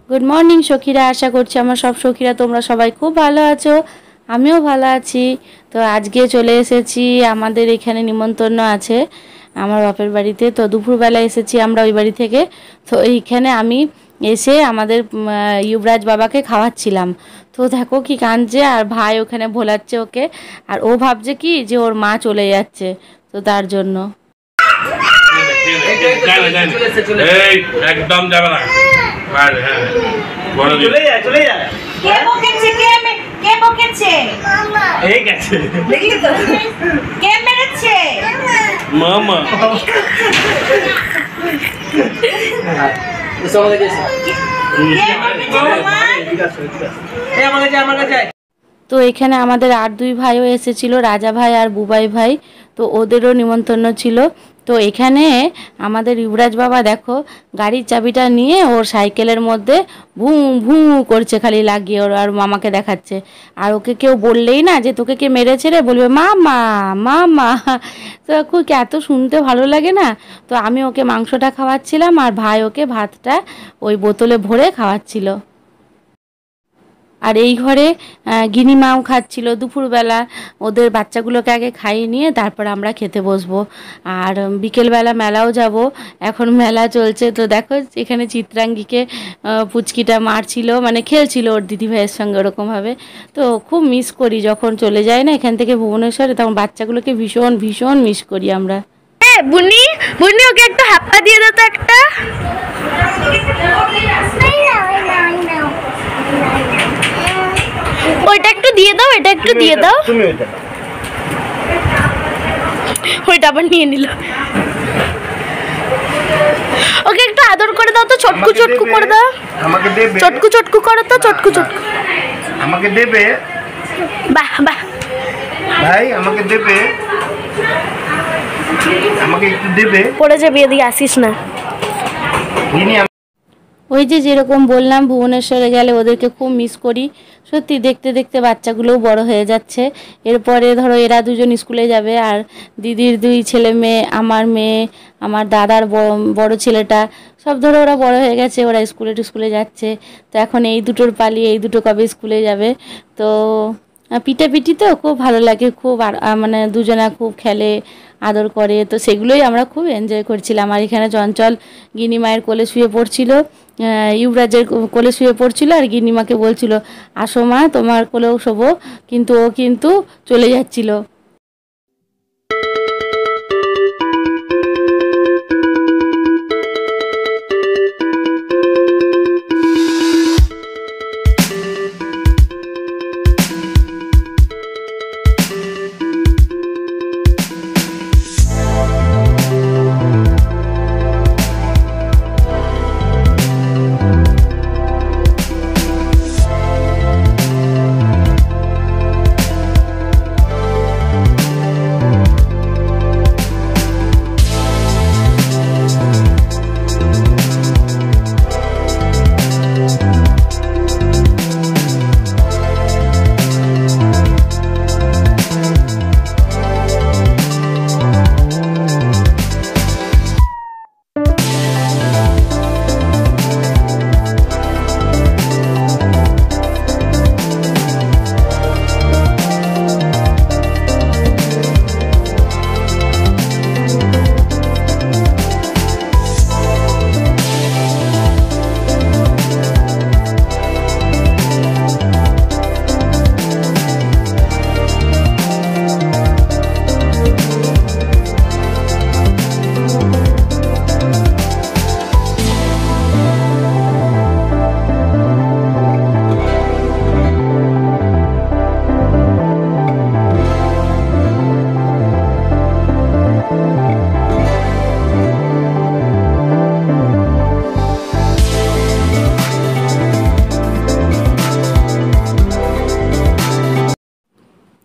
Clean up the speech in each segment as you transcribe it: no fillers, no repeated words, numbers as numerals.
Good morning सखीरा आशा करছি আমার সব সখীরা তোমরা সবাই খুব ভালো আছো। আমিও ভালো আছি। তো আজকে চলে এসেছি, আমাদের এখানে নিমন্ত্রণ আছে আমার বাপের বাড়িতে। তো দুপুরবেলা এসেছি আমরা ওই বাড়ি থেকে। তো এইখানে আমি এসে আমাদের ইউবরাজ বাবাকে খাওয়াচ্ছিলাম। তো দেখো কি কাঁদছে, আর ভাই ওখানে ভোলাচ্ছে ওকে, আর ও ভাবছে কি যে ওর মা চলে যাচ্ছে, তো তার জন্য একদম যাবে না। চলে যায় চলে যায়। কে বকেছে কে বকেছে এই গেছে দেখলি তো কে মেরেছে মামা ওসবে গেছে এই আমার কাছে তো এখানে আমাদের আর দুই ভাইও এসেছিল, রাজা ভাই আর বুবাই ভাই। তো ওদেরও নিমন্ত্রণ ছিল। তো এখানে আমাদের ইউবরাজ বাবা দেখো গাড়ির চাবিটা নিয়ে ওর সাইকেলের মধ্যে ভু ভু করছে, খালি লাগিয়ে ওর আর মামাকে দেখাচ্ছে। আর ওকে কেউ বললেই না যে তোকে কে মেরেছে রে, বলবে মামা মামা। তো খুব এত শুনতে ভালো লাগে না। তো আমি ওকে মাংসটা খাওয়াচ্ছিলাম আর ভাই ওকে ভাতটা ওই বোতলে ভরে খাওয়াচ্ছিল। আর এই ঘরে গিনিমাও খাচ্ছিল দুপুরবেলা। ওদের বাচ্চাগুলোকে আগে খাইয়ে নিয়ে তারপর আমরা খেতে বসবো। আর বিকেলবেলা মেলাও যাব, এখন মেলা চলছে। তো দেখো এখানে চিত্রাঙ্গীকে পুচকিটা মারছিল, মানে খেলছিল ওর দিদিভাইয়ের সঙ্গে ওরকমভাবে। তো খুব মিস করি যখন চলে যায় না এখান থেকে ভুবনেশ্বরে, তখন বাচ্চাগুলোকে ভীষণ ভীষণ মিস করি আমরা। বুনি বুনি ওকে একটা হাপ্পা দিয়ে দাও তো একটা। ওইটা একটু দিয়ে দাও, এটা একটু দিয়ে দাও। তুমি ওইটা আবার নিয়ে নিল। ওকে একটু আদর করে দাও তো, চটকু চটকু করে দাও। আমাকে দেবে, চটকু চটকু করো তো, চটকু চটকু আমাকে দেবে। বাহ বাহ ভাই আমাকে দেবে, আমাকে একটু দেবে। পড়ে যাবি, এদিকে আসিস না। ওই যে যেরকম বললাম ভুবনেশ্বরে গেলে ওদেরকে খুব মিস করি। সত্যি দেখতে দেখতে বাচ্চাগুলোও বড় হয়ে যাচ্ছে। এরপরে ধরো এরা দুজন স্কুলে যাবে, আর দিদির দুই ছেলে মেয়ে, আমার মেয়ে, আমার দাদার বড় ছেলেটা, সব ধরো ওরা বড় হয়ে গেছে, ওরা স্কুলে যাচ্ছে। তো এখন এই দুটোর পালি, এই দুটো কবে স্কুলে যাবে। তো পিটাপিটি তো খুব ভালো লাগে, খুব মানে দুজনা খুব খেলে, আদর করে। তো সেগুলোই আমরা খুব এনজয় করছিলাম। আর এখানে চঞ্চল গিনিমায়ের কোলে শুয়ে পড়ছিল, ইউবরাজের কোলে শুয়ে পড়ছিল, আর গিনিমাকে বলছিল আসো মা তোমার কোলেও শোবো, কিন্তু ও কিন্তু চলে যাচ্ছিল।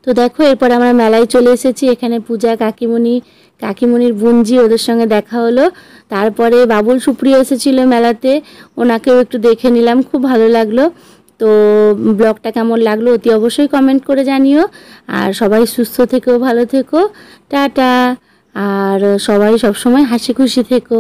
তো দেখো এরপর আমরা মেলায় চলে এসেছি। এখানে পূজা কাকিমণির বোনজি, ওদের সঙ্গে দেখা হলো। তারপরে বাবুল সুপ্রিয় এসেছিল মেলাতে, ওনাকেও একটু দেখে নিলাম, খুব ভালো লাগলো। তো ব্লগটা কেমন লাগলো অতি অবশ্যই কমেন্ট করে জানিও। আর সবাই সুস্থ থেকো, ভালো থেকো, টাটা। আর সবাই সবসময় হাসি খুশি থেকো।